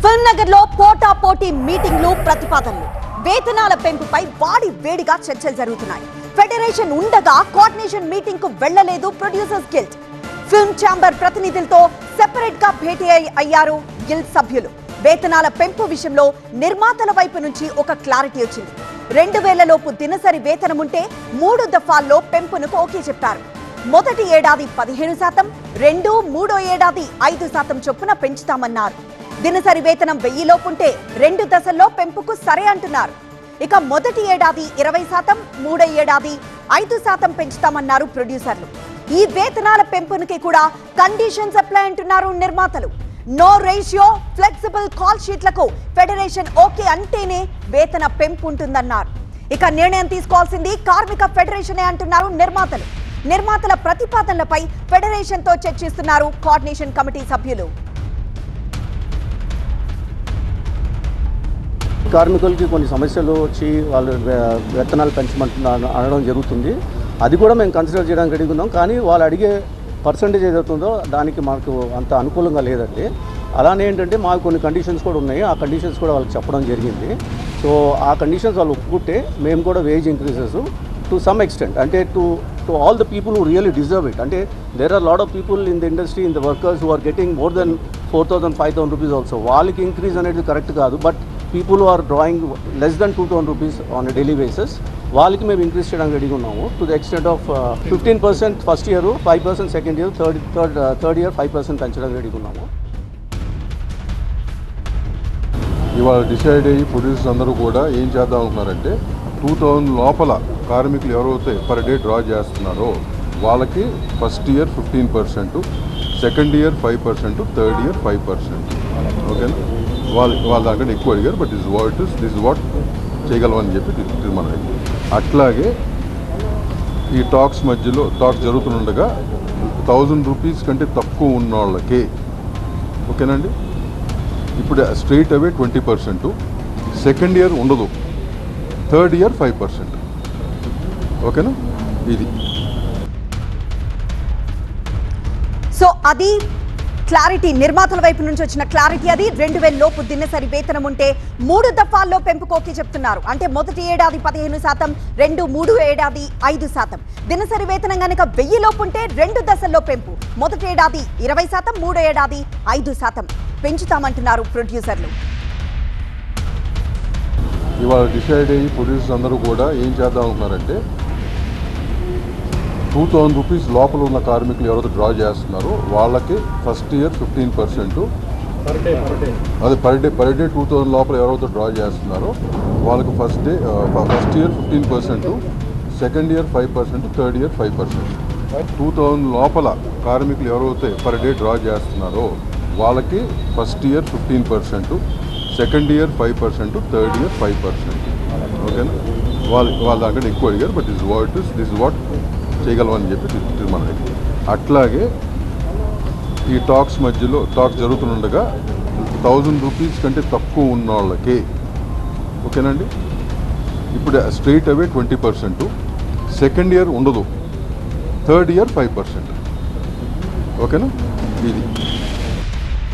Film Nagar లో పోటాపోటీ మీటింగ్లు ప్రతిపాదనలు వేతనాల పెంపుపై వాడి వేడిగా చర్చలు జరుగుతున్నాయి. ఫెడరేషన్ ఉండగా కోఆర్డినేషన్ మీటింగ్ కు వెళ్లలేదు ప్రొడ్యూసర్స్ గిల్డ్. ఫిల్మ్ ఛాంబర్ ప్రతినిధులతో సెపరేట్ గా భేటీ అయ్యారు గిల్డ్ సభ్యులు. వేతనాల పెంపు విషయంలో నిర్మాతల వైపు నుంచి ఒక క్లారిటీ వచ్చింది. 2000 లోపు దినసరి వేతనం ఉంటే 3 దఫాల్లో పెంపును ఓకే చెప్పారు. మొదటి ఏడాది 15%, మూడో ఏడాది 5% చొప్పున పెంచుతామన్నారు. దినసరి వేతనం 1000 లోపుంటే 2 దశల్లో పెంపుకు సరే అంటున్నారు. ఇక మొదటి ఏడాది 20%, మూడో ఏడాది 5% పెంచుతామన్నారు ప్రొడ్యూసర్లు. ఈ వేతనాల పెంపునికి కూడా కండిషన్స్ అప్లై అంటున్నారు నిర్మాతలు. నో రేషియో, ఫ్లెక్సిబుల్ కాల్ షీట్లకు ఫెడరేషన్ ఓకే అంటేనే వేతన పెంపు ఉంటుందన్నారు. ఇక నిర్ణయం తీసుకోవాల్సింది కార్మిక ఫెడరేషనే అంటున్నారు నిర్మాతలు. నిర్మాతల ప్రతిపాదనలపై ఫెడరేషన్ తో చర్చిస్తున్నారు కోఆర్డినేషన్ కమిటీ సభ్యులు. కార్మికులకి కొన్ని సమస్యలు వచ్చి వాళ్ళు వేతనాలు పెంచమంటున్నారు అనడం జరుగుతుంది. అది కూడా మేము కన్సిడర్ చేయడానికి రెడీగా ఉన్నాం. కానీ వాళ్ళు అడిగే పర్సంటేజ్ ఏదవుతుందో దానికి మాకు అంత అనుకూలంగా లేదండి. అలానే ఏంటంటే మాకు కొన్ని కండిషన్స్ కూడా ఉన్నాయి. ఆ కండిషన్స్ కూడా వాళ్ళకి చెప్పడం జరిగింది. సో ఆ కండిషన్స్ వాళ్ళు ఒప్పుకుంటే మేము కూడా wage increases to some extent, అంటే to all the people who really deserve it. అంటే there are lot of people in the industry, in the workers who are getting more than 4,000, 5,000 rupees also. వాళ్ళకి increase అనేది correct కాదు. But people are drawing less than 2,000 rupees on daily basis, వాళ్ళకి మేము increase చేయడానికి రెడీగా ఉన్నాము. To the extent of 15% first year, 5% second year, third year 5% పెంచడానికి రెడీగా ఉన్నాము. ఇవాళ డిసైడ్ అయ్యి ప్రొడ్యూసర్స్ అందరూ కూడా ఏం చేద్దాం అనుకున్నారంటే 2000 లోపల కార్మికులు ఎవరైతే పర్ డే డ్రా చేస్తున్నారో వాళ్ళకి first year 15%, second year 5%, third year 5%. ఓకేనా? వాళ్ళ దానికంటే ఎక్కువ అడిగారు. బట్ దిస్ వాట్ చేయగలమని చెప్పి తీర్మానం అయింది. అట్లాగే ఈ టాక్స్ మధ్యలో టాక్స్ జరుగుతుండగా 1000 రూపీస్ కంటే తక్కువ ఉన్న వాళ్ళకే, ఓకేనండి, ఇప్పుడు స్ట్రైట్ అవే 20%, సెకండ్ ఇయర్ ఉండదు, థర్డ్ ఇయర్ 5%. ఓకేనా? ఇది సో అది క్లారిటీ, నిర్మాతల వైపు నుంచి వచ్చిన క్లారిటీ అది. 2000 లోపు దినసరి వేతనం ఉంటే 3 దఫాల్లో పెంపుకోకి చెప్తున్నారు. అంటే మొదటి ఏడాది 15%, మూడో ఏడాది 5%. దినసరి వేతనం కనుక 1000 లోపు ఉంటే 2 దశల్లో పెంపు. మొదటి ఏడాది 20%, మూడో ఏడాది 5% పెంచుతామంటున్నారు ప్రొడ్యూసర్లు. ఇవాళ డిసైడ్ అయ్యి ప్రొడ్యూసర్స్ అందరూ కూడా ఏం చేద్దాం అనుకున్నారంటే 2000 రూపీస్ లోపల ఉన్న కార్మికులు ఎవరైతే డ్రా చేస్తున్నారో వాళ్ళకి ఫస్ట్ ఇయర్ 15%, అదే పర్ డే 2000 లోపల ఎవరైతే డ్రా చేస్తున్నారో వాళ్ళకి first year 15%, second year 5%, third year 5%. 2000 లోపల కార్మికులు ఎవరైతే పర్ డే డ్రా చేస్తున్నారో వాళ్ళకి first year 15%, second year 5%, third year 5%. ఓకేనా? వాళ్ళ దానికంటే ఎక్కువ అడిగారు. బట్ దిస్ వాట్ చేయగలమని చెప్పి తీర్మానం అయింది. అట్లాగే ఈ టాక్స్ మధ్యలో టాక్స్ జరుగుతుండగా 1000 రూపీస్ కంటే తక్కువ ఉన్న వాళ్ళకే, ఓకేనండి, ఇప్పుడు స్ట్రైట్ అవే 20%, సెకండ్ ఇయర్ ఉండదు, థర్డ్ ఇయర్ 5%. ఓకేనా? ఇది